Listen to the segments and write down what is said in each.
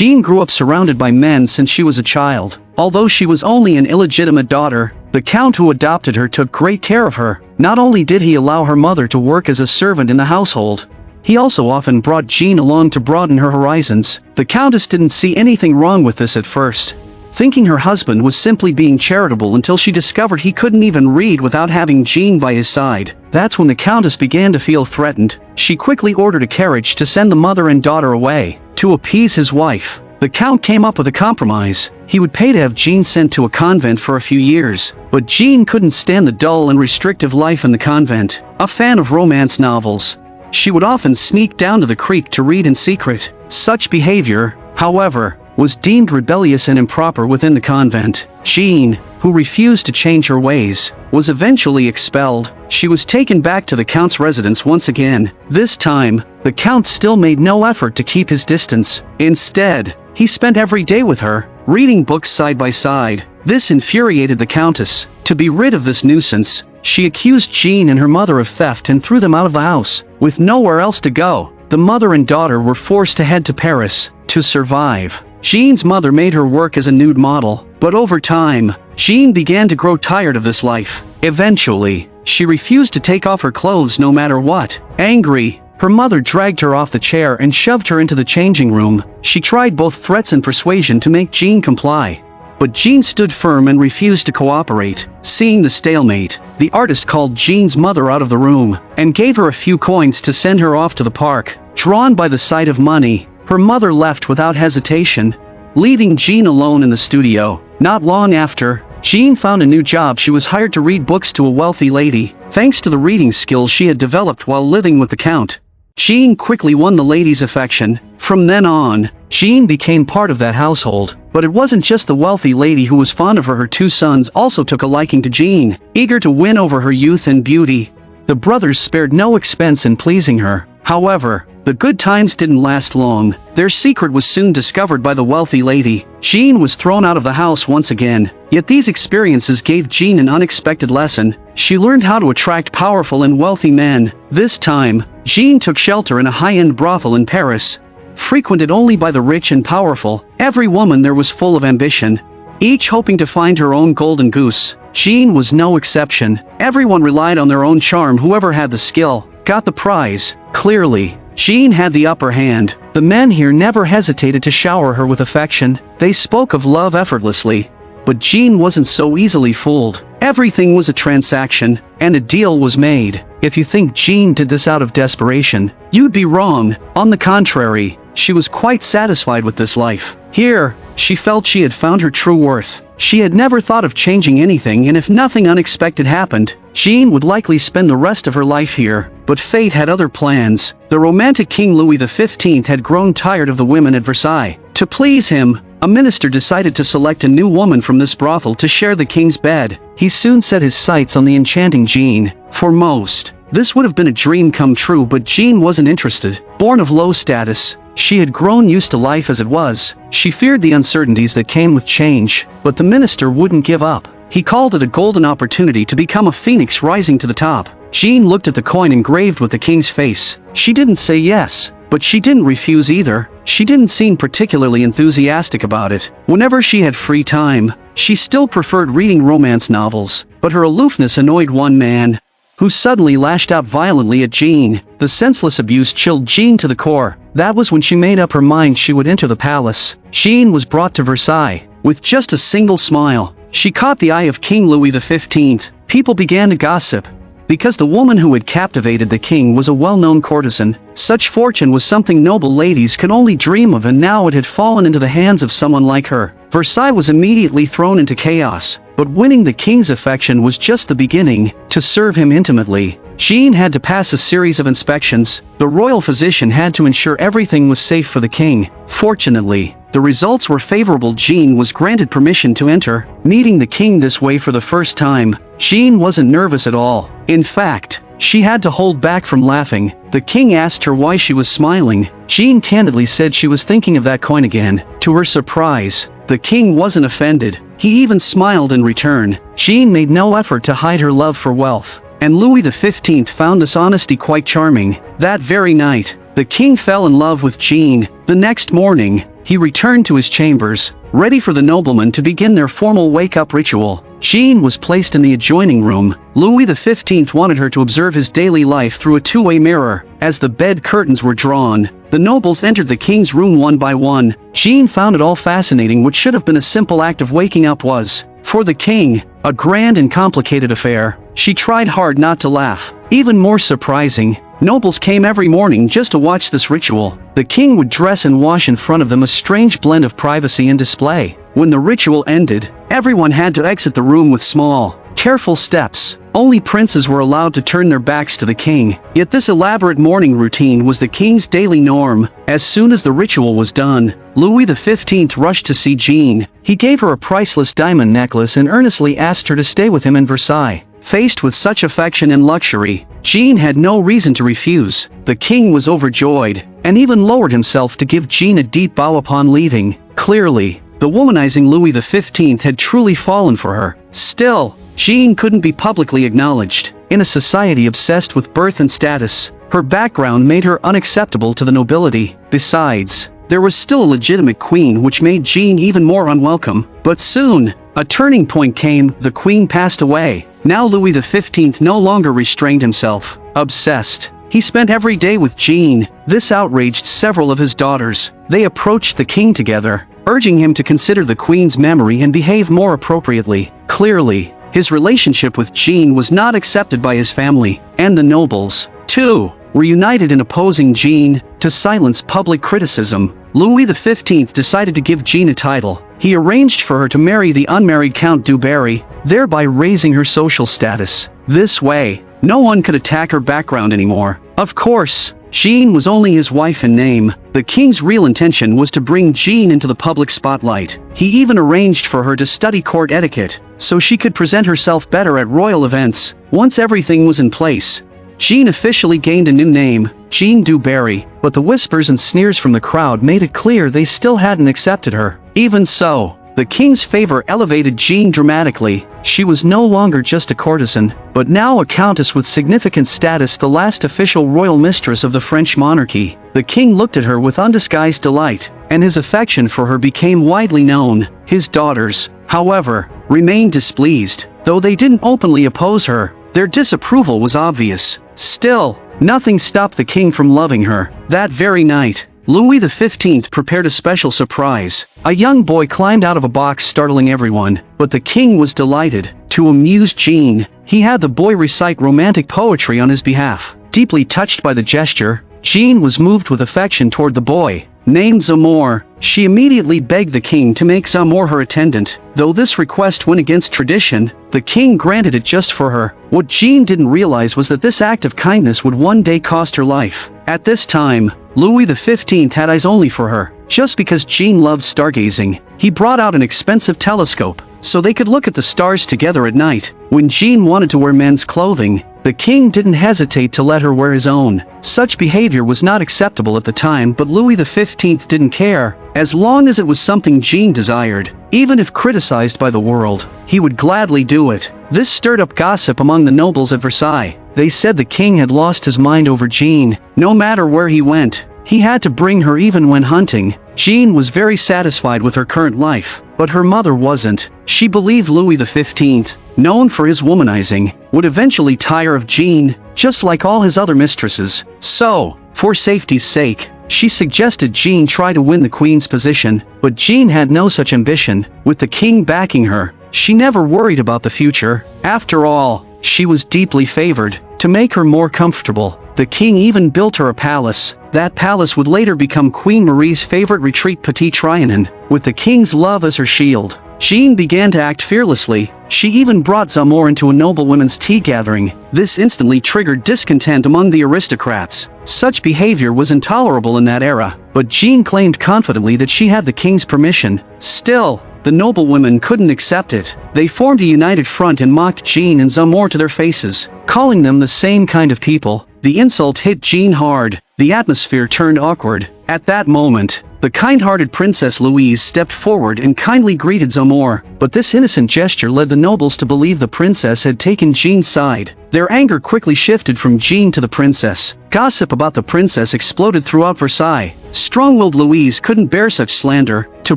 Jeanne grew up surrounded by men since she was a child. Although she was only an illegitimate daughter, the count who adopted her took great care of her. Not only did he allow her mother to work as a servant in the household, he also often brought Jeanne along to broaden her horizons. The countess didn't see anything wrong with this at first, thinking her husband was simply being charitable until she discovered he couldn't even read without having Jeanne by his side. That's when the countess began to feel threatened. She quickly ordered a carriage to send the mother and daughter away. To appease his wife, the count came up with a compromise. He would pay to have Jeanne sent to a convent for a few years, but Jeanne couldn't stand the dull and restrictive life in the convent. A fan of romance novels, she would often sneak down to the creek to read in secret. Such behavior, however, was deemed rebellious and improper within the convent. Jeanne, who refused to change her ways, was eventually expelled. She was taken back to the count's residence once again. This time, the count still made no effort to keep his distance. Instead, he spent every day with her, reading books side by side. This infuriated the countess. To be rid of this nuisance, she accused Jeanne and her mother of theft and threw them out of the house. With nowhere else to go, the mother and daughter were forced to head to Paris to survive. Jeanne's mother made her work as a nude model, but over time, Jeanne began to grow tired of this life. Eventually, she refused to take off her clothes no matter what. Angry, her mother dragged her off the chair and shoved her into the changing room. She tried both threats and persuasion to make Jeanne comply, but Jeanne stood firm and refused to cooperate. Seeing the stalemate, the artist called Jeanne's mother out of the room and gave her a few coins to send her off to the park. Drawn by the sight of money, her mother left without hesitation, leaving Jeanne alone in the studio. Not long after, Jeanne found a new job. She was hired to read books to a wealthy lady. Thanks to the reading skills she had developed while living with the count, Jeanne quickly won the lady's affection. From then on, Jeanne became part of that household. But it wasn't just the wealthy lady who was fond of her. Her two sons also took a liking to Jeanne. Eager to win over her youth and beauty, the brothers spared no expense in pleasing her. However, the good times didn't last long. Their secret was soon discovered by the wealthy lady. Jeanne was thrown out of the house once again. Yet these experiences gave Jeanne an unexpected lesson. She learned how to attract powerful and wealthy men. This time, Jeanne took shelter in a high-end brothel in Paris, frequented only by the rich and powerful. Every woman there was full of ambition, each hoping to find her own golden goose. Jeanne was no exception. Everyone relied on their own charm. Whoever had the skill got the prize. Clearly, Jeanne had the upper hand. The men here never hesitated to shower her with affection. They spoke of love effortlessly. But Jeanne wasn't so easily fooled. Everything was a transaction, and a deal was made. If you think Jeanne did this out of desperation, you'd be wrong. On the contrary, she was quite satisfied with this life. Here, she felt she had found her true worth. She had never thought of changing anything, and if nothing unexpected happened, Jeanne would likely spend the rest of her life here. But fate had other plans. The romantic King Louis XV had grown tired of the women at Versailles. To please him, a minister decided to select a new woman from this brothel to share the king's bed. He soon set his sights on the enchanting Jeanne. For most, this would have been a dream come true, but Jeanne wasn't interested. Born of low status, she had grown used to life as it was. She feared the uncertainties that came with change, but the minister wouldn't give up. He called it a golden opportunity to become a phoenix rising to the top. Jeanne looked at the coin engraved with the king's face. She didn't say yes, but she didn't refuse either. She didn't seem particularly enthusiastic about it. Whenever she had free time, she still preferred reading romance novels, but her aloofness annoyed one man, who suddenly lashed out violently at Jeanne. The senseless abuse chilled Jeanne to the core. That was when she made up her mind she would enter the palace. Jeanne was brought to Versailles. With just a single smile, she caught the eye of King Louis XV. People began to gossip, because the woman who had captivated the king was a well-known courtesan. Such fortune was something noble ladies could only dream of, and now it had fallen into the hands of someone like her. Versailles was immediately thrown into chaos, but winning the king's affection was just the beginning. To serve him intimately, Jeanne had to pass a series of inspections. The royal physician had to ensure everything was safe for the king. Fortunately, the results were favorable. Jeanne was granted permission to enter. Meeting the king this way for the first time, Jeanne wasn't nervous at all. In fact, she had to hold back from laughing. The king asked her why she was smiling. Jeanne candidly said she was thinking of that coin again. To her surprise, the king wasn't offended. He even smiled in return. Jeanne made no effort to hide her love for wealth, and Louis XV found this honesty quite charming. That very night, the king fell in love with Jeanne. The next morning, he returned to his chambers, ready for the noblemen to begin their formal wake-up ritual. Jeanne was placed in the adjoining room. Louis XV wanted her to observe his daily life through a two-way mirror. As the bed curtains were drawn, the nobles entered the king's room one by one. Jeanne found it all fascinating. What should have been a simple act of waking up was, for the king, a grand and complicated affair. She tried hard not to laugh. Even more surprising, nobles came every morning just to watch this ritual. The king would dress and wash in front of them, a strange blend of privacy and display. When the ritual ended, everyone had to exit the room with small, careful steps. Only princes were allowed to turn their backs to the king. Yet this elaborate morning routine was the king's daily norm. As soon as the ritual was done, Louis XV rushed to see Jeanne. He gave her a priceless diamond necklace and earnestly asked her to stay with him in Versailles. Faced with such affection and luxury, Jeanne had no reason to refuse. The king was overjoyed, and even lowered himself to give Jeanne a deep bow upon leaving. Clearly, the womanizing Louis XV had truly fallen for her. Still, Jeanne couldn't be publicly acknowledged. In a society obsessed with birth and status, her background made her unacceptable to the nobility. Besides, there was still a legitimate queen, which made Jeanne even more unwelcome. But soon, a turning point came. The queen passed away. Now Louis XV no longer restrained himself. Obsessed, he spent every day with Jeanne. This outraged several of his daughters. They approached the king together, urging him to consider the queen's memory and behave more appropriately. Clearly, his relationship with Jeanne was not accepted by his family, and the nobles, too, were united in opposing Jeanne. To silence public criticism, Louis XV decided to give Jeanne a title. He arranged for her to marry the unmarried Count du Barry, thereby raising her social status. This way, no one could attack her background anymore. Of course, Jeanne was only his wife in name. The king's real intention was to bring Jeanne into the public spotlight. He even arranged for her to study court etiquette, so she could present herself better at royal events. Once everything was in place, Jeanne officially gained a new name, Jeanne du Barry, but the whispers and sneers from the crowd made it clear they still hadn't accepted her. Even so, the king's favor elevated Jeanne dramatically. She was no longer just a courtesan, but now a countess with significant status, the last official royal mistress of the French monarchy. The king looked at her with undisguised delight, and his affection for her became widely known. His daughters, however, remained displeased. Though they didn't openly oppose her, their disapproval was obvious. Still, nothing stopped the king from loving her. That very night, Louis XV prepared a special surprise. A young boy climbed out of a box, startling everyone, but the king was delighted. To amuse Jeanne, he had the boy recite romantic poetry on his behalf. Deeply touched by the gesture, Jeanne was moved with affection toward the boy. Named Zamore, she immediately begged the king to make Zamore her attendant. Though this request went against tradition, the king granted it just for her. What Jeanne didn't realize was that this act of kindness would one day cost her life. At this time, Louis XV had eyes only for her. Just because Jeanne loved stargazing, he brought out an expensive telescope, so they could look at the stars together at night. When Jeanne wanted to wear men's clothing, the king didn't hesitate to let her wear his own. Such behavior was not acceptable at the time, but Louis XV didn't care. As long as it was something Jeanne desired, even if criticized by the world, he would gladly do it. This stirred up gossip among the nobles at Versailles. They said the king had lost his mind over Jeanne. No matter where he went, he had to bring her even when hunting. Jeanne was very satisfied with her current life, but her mother wasn't. She believed Louis XV, known for his womanizing, would eventually tire of Jeanne, just like all his other mistresses. So, for safety's sake, she suggested Jeanne try to win the queen's position, but Jeanne had no such ambition. With the king backing her, she never worried about the future. After all, she was deeply favored. To make her more comfortable, the king even built her a palace. That palace would later become Queen Marie's favorite retreat, Petit Trianon. With the king's love as her shield, Jeanne began to act fearlessly. She even brought Zamore into a noblewomen's tea gathering. This instantly triggered discontent among the aristocrats. Such behavior was intolerable in that era, but Jeanne claimed confidently that she had the king's permission. Still, the noblewomen couldn't accept it. They formed a united front and mocked Jeanne and Zamore to their faces, calling them the same kind of people. The insult hit Jeanne hard. The atmosphere turned awkward. At that moment, the kind-hearted Princess Louise stepped forward and kindly greeted Zamore, but this innocent gesture led the nobles to believe the princess had taken Jeanne's side. Their anger quickly shifted from Jeanne to the princess. Gossip about the princess exploded throughout Versailles. Strong-willed Louise couldn't bear such slander. To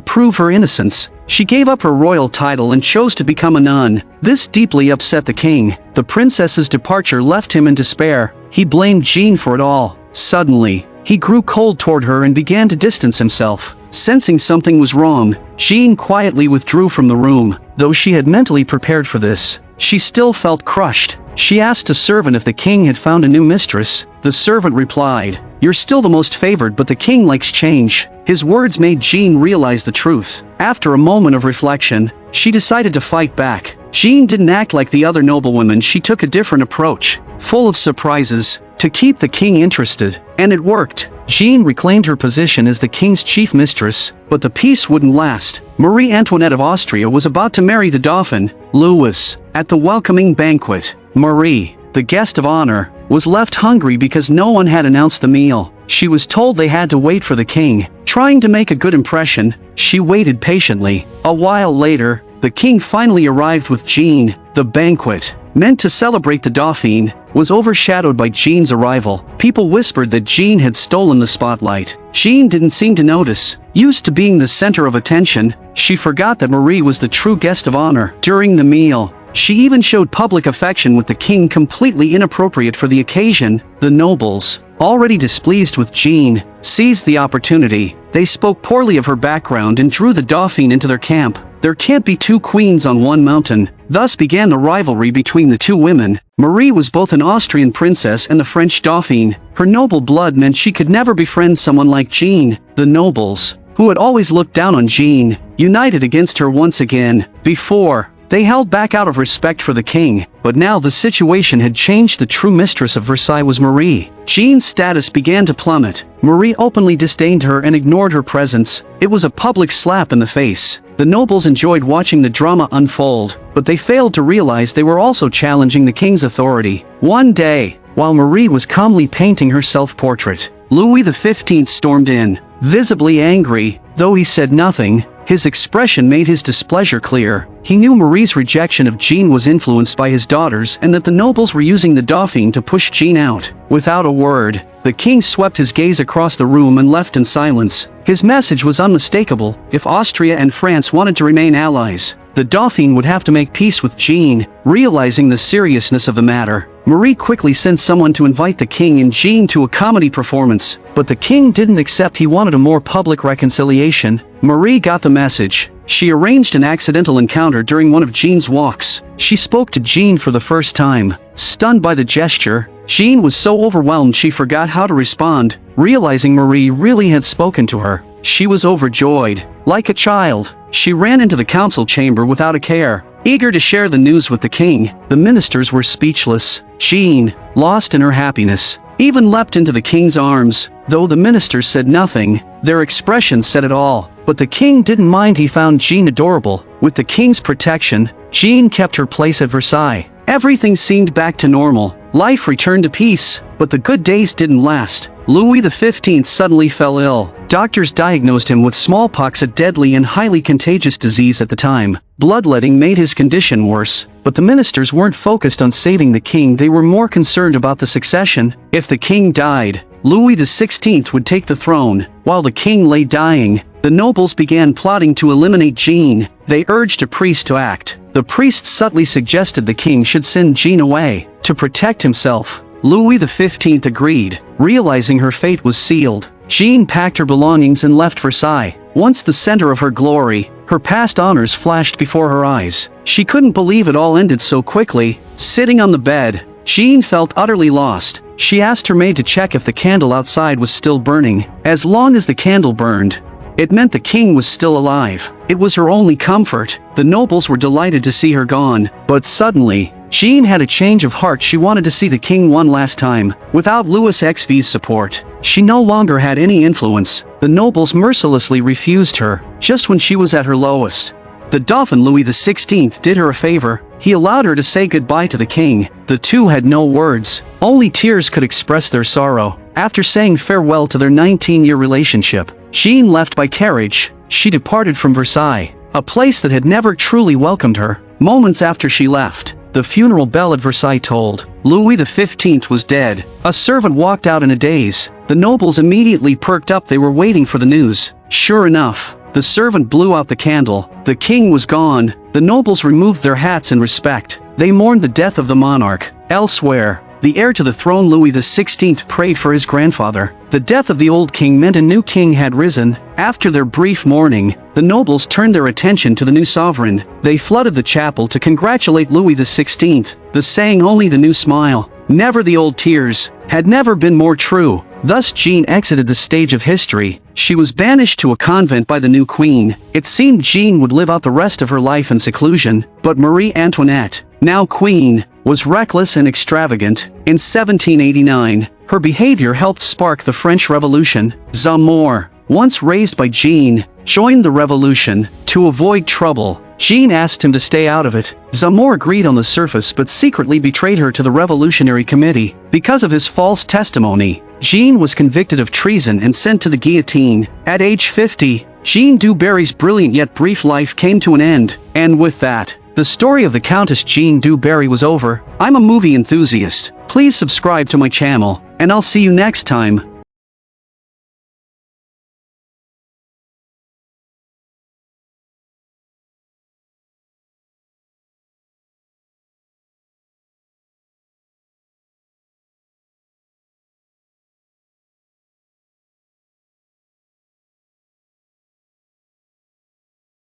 prove her innocence, she gave up her royal title and chose to become a nun. This deeply upset the king. The princess's departure left him in despair. He blamed Jeanne for it all. Suddenly, he grew cold toward her and began to distance himself. Sensing something was wrong, Jeanne quietly withdrew from the room. Though she had mentally prepared for this, she still felt crushed. She asked a servant if the king had found a new mistress. The servant replied, "You're still the most favored, but the king likes change." His words made Jeanne realize the truth. After a moment of reflection, she decided to fight back. Jeanne didn't act like the other noblewomen. She took a different approach, full of surprises, to keep the king interested. And it worked. Jeanne reclaimed her position as the king's chief mistress, but the peace wouldn't last. Marie Antoinette of Austria was about to marry the Dauphin, Louis. At the welcoming banquet, Marie, the guest of honor, was left hungry because no one had announced the meal. She was told they had to wait for the king. Trying to make a good impression, she waited patiently. A while later, the king finally arrived with Jeanne. The banquet, meant to celebrate the Dauphin, was overshadowed by Jeanne's arrival. People whispered that Jeanne had stolen the spotlight. Jeanne didn't seem to notice. Used to being the center of attention, she forgot that Marie was the true guest of honor. During the meal, she even showed public affection with the king, completely inappropriate for the occasion. The nobles, already displeased with Jeanne, seized the opportunity. They spoke poorly of her background and drew the Dauphin into their camp. There can't be two queens on one mountain. Thus began the rivalry between the two women. Marie was both an Austrian princess and the French Dauphin. Her noble blood meant she could never befriend someone like Jeanne. The nobles, who had always looked down on Jeanne, united against her once again. Before, they held back out of respect for the king, but now the situation had changed. The true mistress of Versailles was Marie. Jeanne's status began to plummet. Marie openly disdained her and ignored her presence. It was a public slap in the face. The nobles enjoyed watching the drama unfold, but they failed to realize they were also challenging the king's authority. One day, while Marie was calmly painting her self-portrait, Louis XV stormed in, visibly angry. Though he said nothing, his expression made his displeasure clear. He knew Marie's rejection of Jeanne was influenced by his daughters and that the nobles were using the Dauphin to push Jeanne out. Without a word, the king swept his gaze across the room and left in silence. His message was unmistakable. If Austria and France wanted to remain allies, the Dauphin would have to make peace with Jeanne. Realizing the seriousness of the matter, Marie quickly sent someone to invite the king and Jeanne to a comedy performance. But the king didn't accept. He wanted a more public reconciliation. Marie got the message. She arranged an accidental encounter during one of Jeanne's walks. She spoke to Jeanne for the first time. Stunned by the gesture, Jeanne was so overwhelmed she forgot how to respond. Realizing Marie really had spoken to her, she was overjoyed. Like a child, she ran into the council chamber without a care, eager to share the news with the king. The ministers were speechless. Jeanne, lost in her happiness, even leapt into the king's arms. Though the ministers said nothing, their expressions said it all. But the king didn't mind. He found Jeanne adorable. With the king's protection, Jeanne kept her place at Versailles. Everything seemed back to normal. Life returned to peace, but the good days didn't last. Louis XV suddenly fell ill. Doctors diagnosed him with smallpox, a deadly and highly contagious disease at the time. Bloodletting made his condition worse, but the ministers weren't focused on saving the king. They were more concerned about the succession. If the king died, Louis XVI would take the throne. While the king lay dying, the nobles began plotting to eliminate Jeanne. They urged a priest to act. The priest subtly suggested the king should send Jeanne away. To protect himself, Louis XV agreed. Realizing her fate was sealed, Jeanne packed her belongings and left Versailles. Once the center of her glory, her past honors flashed before her eyes. She couldn't believe it all ended so quickly. Sitting on the bed, Jeanne felt utterly lost. She asked her maid to check if the candle outside was still burning. As long as the candle burned, it meant the king was still alive. It was her only comfort. The nobles were delighted to see her gone. But suddenly, Jeanne had a change of heart. She wanted to see the king one last time. Without Louis XV's support, she no longer had any influence. The nobles mercilessly refused her, just when she was at her lowest. The Dauphin Louis XVI did her a favor. He allowed her to say goodbye to the king. The two had no words. Only tears could express their sorrow. After saying farewell to their 19-year relationship, Jeanne left by carriage. She departed from Versailles, a place that had never truly welcomed her. Moments after she left, the funeral bell at Versailles tolled. Louis XV was dead. A servant walked out in a daze. The nobles immediately perked up. They were waiting for the news. Sure enough, the servant blew out the candle. The king was gone. The nobles removed their hats in respect. They mourned the death of the monarch. Elsewhere, the heir to the throne Louis XVI prayed for his grandfather. The death of the old king meant a new king had risen. After their brief mourning, the nobles turned their attention to the new sovereign. They flooded the chapel to congratulate Louis XVI. The saying "only the new smile, never the old tears" had never been more true. Thus Jeanne exited the stage of history. She was banished to a convent by the new queen. It seemed Jeanne would live out the rest of her life in seclusion, but Marie Antoinette, now queen, was reckless and extravagant. In 1789, her behavior helped spark the French Revolution. Zamore, once raised by Jeanne, joined the revolution. To avoid trouble, Jeanne asked him to stay out of it. Zamore agreed on the surface but secretly betrayed her to the Revolutionary Committee. Because of his false testimony, Jeanne was convicted of treason and sent to the guillotine. At age 50, Jeanne du Barry's brilliant yet brief life came to an end. And with that, the story of the Countess Jeanne du Barry was over. I'm a movie enthusiast. Please subscribe to my channel, and I'll see you next time.